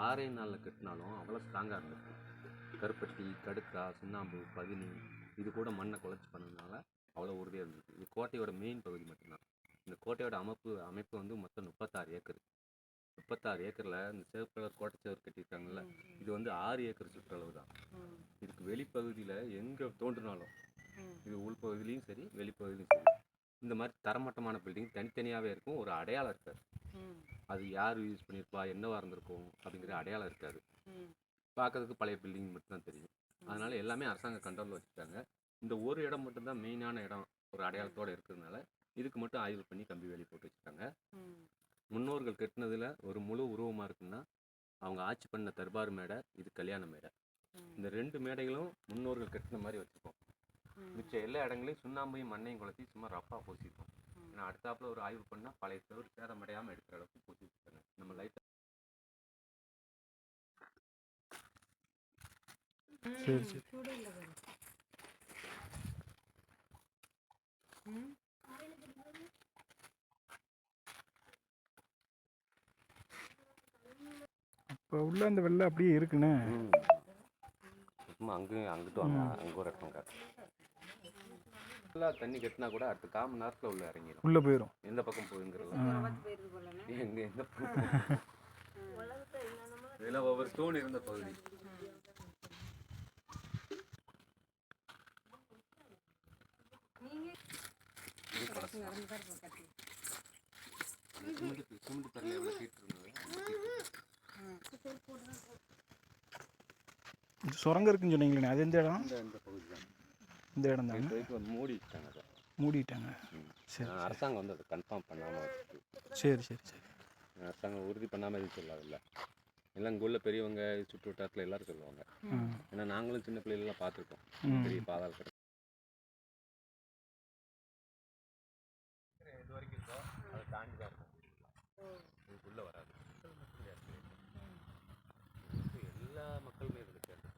6 நாளில் கட்டினாலும் அவ்வளோ ஸ்ட்ராங்காக இருந்திருக்கு. கருப்பட்டி, கடுக்கா, சுண்ணாம்பு, பதுனி இது கூட மண்ணை குழச்சி பண்ணதுனால அவ்வளோ உறுதியாக இருந்துச்சு. இது கோட்டையோட மெயின் பகுதி மட்டும்தான். இந்த கோட்டையோட அமைப்பு வந்து மொத்தம் 36 ஏக்கர். 36 ஏக்கரில் இந்த சிவப்பு கலர் கோட்டை சேவர் கட்டியிருக்காங்கல்ல, இது வந்து 6 ஏக்கர் சுற்றளவு தான். இதுக்கு வெளிப்பகுதியில் எங்கே தோன்றினாலும், இது உள்பகுதியிலையும் சரி வெளிப்பகுதியிலையும் சரி, இந்த மாதிரி தரமட்டமான பில்டிங் தனித்தனியாகவே இருக்கும். ஒரு அடையாளம் இருக்காது. அது யார் யூஸ் பண்ணியிருப்பா, என்னவா இருந்திருக்கும் அப்படிங்கிற அடையாளம் இருக்காது. பார்க்கறதுக்கு பழைய பில்டிங் மட்டும்தான் தெரியும். அதனால எல்லாமே அரசாங்க கண்ட்ரோலில் வச்சுருக்காங்க. இந்த ஒரு இடம் மட்டும்தான் மெயினான இடம், ஒரு அடையாளத்தோடு இருக்கிறதுனால இதுக்கு மட்டும் ஆய்வு பண்ணி கம்பி வேலி போட்டு வச்சுருக்காங்க. முன்னோர்கள் கட்டினதில் ஒரு முழு உருவமாக இருக்குன்னா அவங்க ஆட்சி பண்ண தர்பார் மேடை, இது கல்யாண மேடை. இந்த 2 மேடைகளும் முன்னோர்கள் கட்டின மாதிரி வச்சுருக்கோம். மிச்சம் எல்லா இடங்களையும் சுண்ணாம்பையும் மண்ணையும் குழச்சி சும்மா ரஃபாக பூசிருக்கோம். ஏன்னா அடுத்தாப்புல ஒரு ஆய்வு பண்ணால் பழைய தவிர சேதமடையாமல் எடுக்கிற அளவுக்கு பூசி வச்சுருக்காங்க. நம்ம லைட்டாக சரி சரி. இப்போ உள்ள அந்த வெள்ளை அப்படியே இருக்குண்ணே. சும்மா அங்கிட்டு வாங்க, அங்கே ஒரு இடத்துல ஃபுல்லாக தண்ணி கட்டினா கூட அடுத்த 1/4 மணி நேரத்தில் உள்ள இறங்கிடும். உள்ளே போயிடும். எந்த பக்கம் போகுங்கிறது எந்த இதில் ஒவ்வொரு ஸ்டோன் இருந்த பகுதி. சிமெண்ட் தரல எவ்வளோ சீட் இருந்தது. சுரங்கம் இருக்குன்னு சொன்னீங்களே, அது எந்த இடம்? இந்த பகுதி தான். இந்த இடம் தான் மூடிட்டாங்க அதை. மூடிட்டாங்க. சரி. அரசாங்கம் வந்து அதை கன்ஃபார்ம் பண்ணாமல். சரி சரி சரி. அரசாங்கம் உறுதி பண்ணாமல் எதுவும் சொல்லாதில்ல. எல்லாம் இங்கே உள்ள பெரியவங்க சுற்று வட்டாரத்தில் எல்லோரும் சொல்லுவாங்க. ஏன்னா நாங்களும் சின்ன பிள்ளைகளெலாம் பார்த்துருக்கோம் பெரிய பாதாள கடை இது வரைக்கும் இருக்கோ அதை தாண்டி தான் இருக்கும். இதுக்குள்ளே வராது. எல்லா மக்களுமே இதில் கேட்டுருக்கோம்.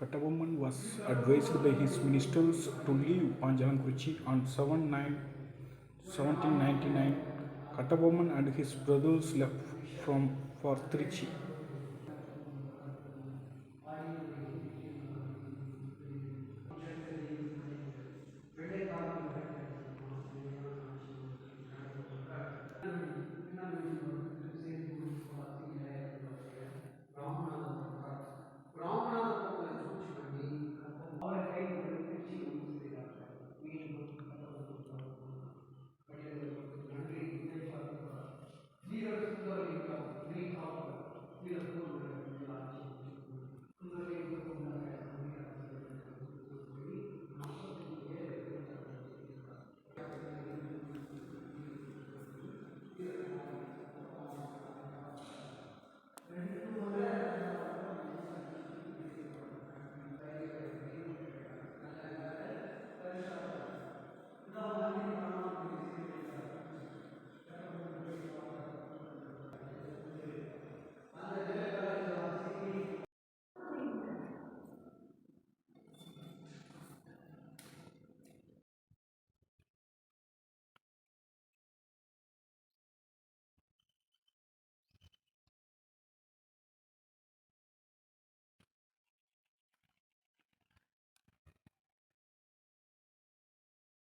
Kattabomman was advised by his ministers to leave Panjalankuruchi on 7/9/1799. Kattabomman and his brothers left for Trichy.